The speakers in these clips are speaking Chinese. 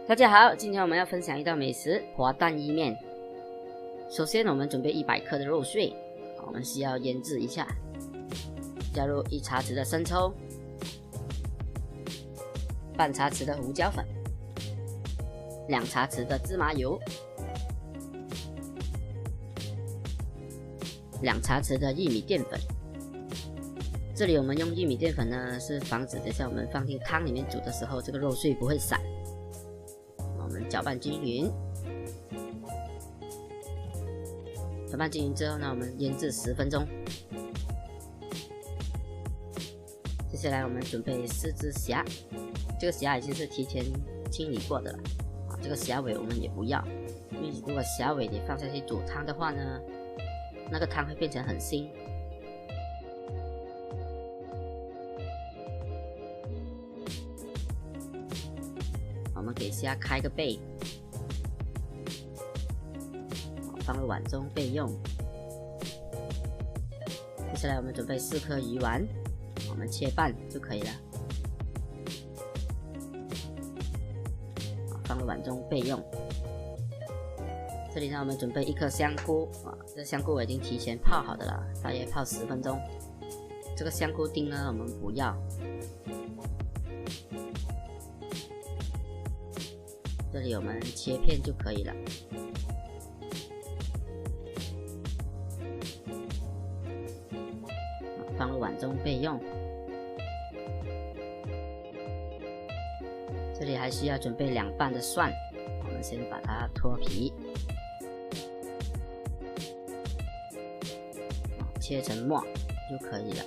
大家好，今天我们要分享一道美食——滑蛋意面。首先，我们准备100克的肉碎，我们需要腌制一下。加入1茶匙的生抽，半茶匙的胡椒粉，2茶匙的芝麻油，2茶匙的玉米淀粉。这里我们用玉米淀粉呢，是防止等下我们放进汤里面煮的时候，这个肉碎不会散。我们搅拌均匀，搅拌均匀之后呢，我们腌制10分钟。接下来我们准备4只虾，这个虾已经是提前清理过的了这个虾尾我们也不要，因为如果虾尾你放下去煮汤的话呢，那个汤会变成很腥。我们给虾开个背，放入碗中备用。接下来我们准备4颗鱼丸，我们切半就可以了，放入碗中备用。这里呢，我们准备1颗香菇这香菇我已经提前泡好的了，大约泡10分钟。这个香菇丁呢，我们不要。这里我们切片就可以了。放入碗中备用。这里还需要准备2瓣的蒜，我们先把它脱皮，切成末就可以了。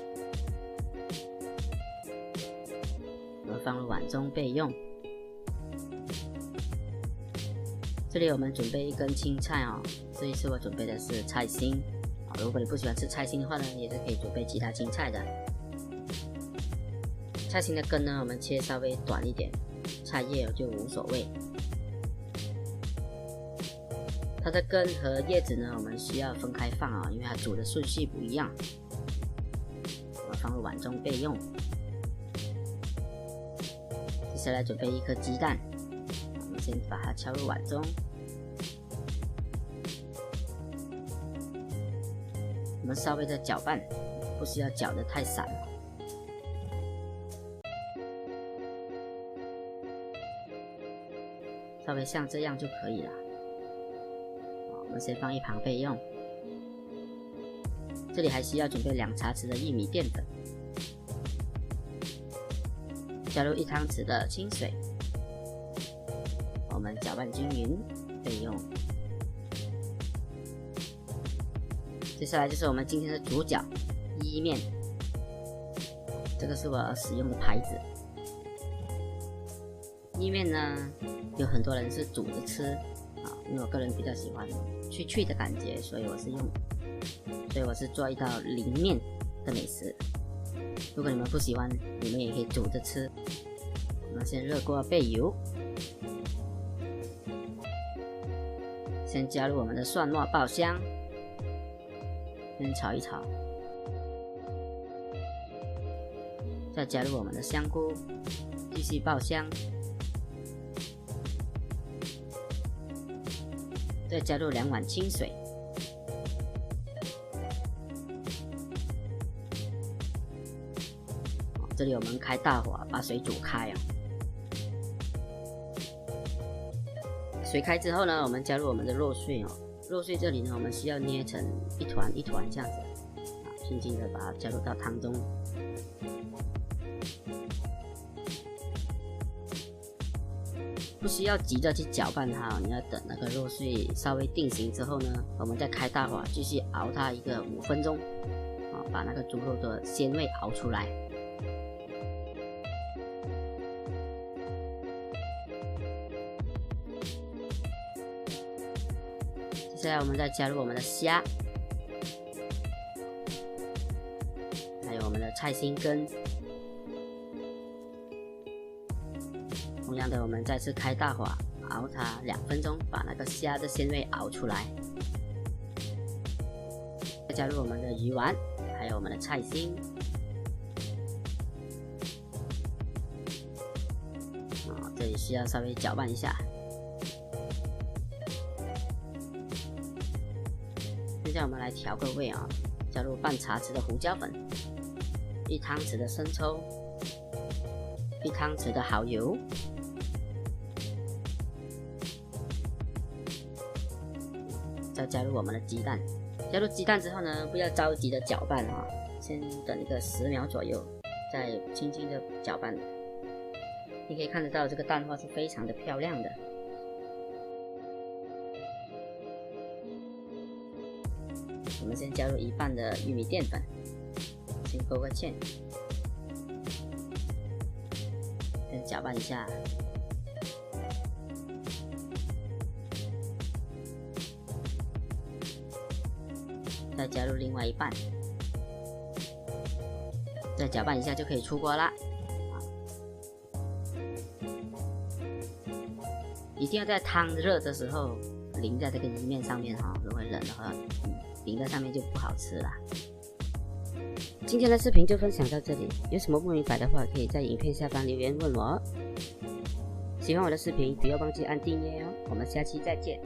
我们放入碗中备用。这里我们准备1根青菜这一次我准备的是菜心如果你不喜欢吃菜心的话呢，也是可以准备其他青菜的。菜心的根呢，我们切稍微短一点，菜叶就无所谓。它的根和叶子呢，我们需要分开放因为它煮的顺序不一样。我放入碗中备用。接下来准备1颗鸡蛋，我们先把它敲入碗中。我们稍微的搅拌，不需要搅得太散。稍微像这样就可以了。我们先放一旁备用。这里还需要准备2茶匙的玉米淀粉，加入1汤匙的清水，我们搅拌均匀备用。接下来就是我们今天的主角意面，这个是我使用的牌子。意面呢，有很多人是煮着吃因为我个人比较喜欢脆脆的感觉，所以我是做一道淋面的美食。如果你们不喜欢，你们也可以煮着吃。我们先热锅备油，先加入我们的蒜末爆香，先炒一炒，再加入我们的香菇，继续爆香，再加入2碗清水，这里我们开大火把水煮开水开之后呢，我们加入我们的肉碎肉碎这里呢，我们需要捏成一团一团这样子轻轻的把它加入到汤中。不需要急着去搅拌它你要等那个肉碎稍微定型之后呢，我们再开大火继续熬它一个5分钟把那个猪肉的鲜味熬出来。接下来我们再加入我们的虾，还有我们的菜心根。同样的，我们再次开大火熬它2分钟，把那个虾的鲜味熬出来。再加入我们的鱼丸，还有我们的菜心。这里需要稍微搅拌一下。现在我们来调个味啊，加入半茶匙的胡椒粉，1汤匙的生抽，1汤匙的蚝油，再加入我们的鸡蛋。加入鸡蛋之后呢，不要着急的搅拌啊，先等一个10秒左右，再轻轻的搅拌。你可以看得到这个蛋花是非常的漂亮的。我们先加入1半的玉米淀粉，先勾个芡，先搅拌一下。再加入另外1半，再搅拌一下就可以出锅啦。一定要在汤热的时候淋在这个意面上面哈，如果冷的话，淋在上面就不好吃啦。今天的视频就分享到这里，有什么不明白的话，可以在影片下方留言问我。喜欢我的视频，不要忘记按订阅哦。我们下期再见。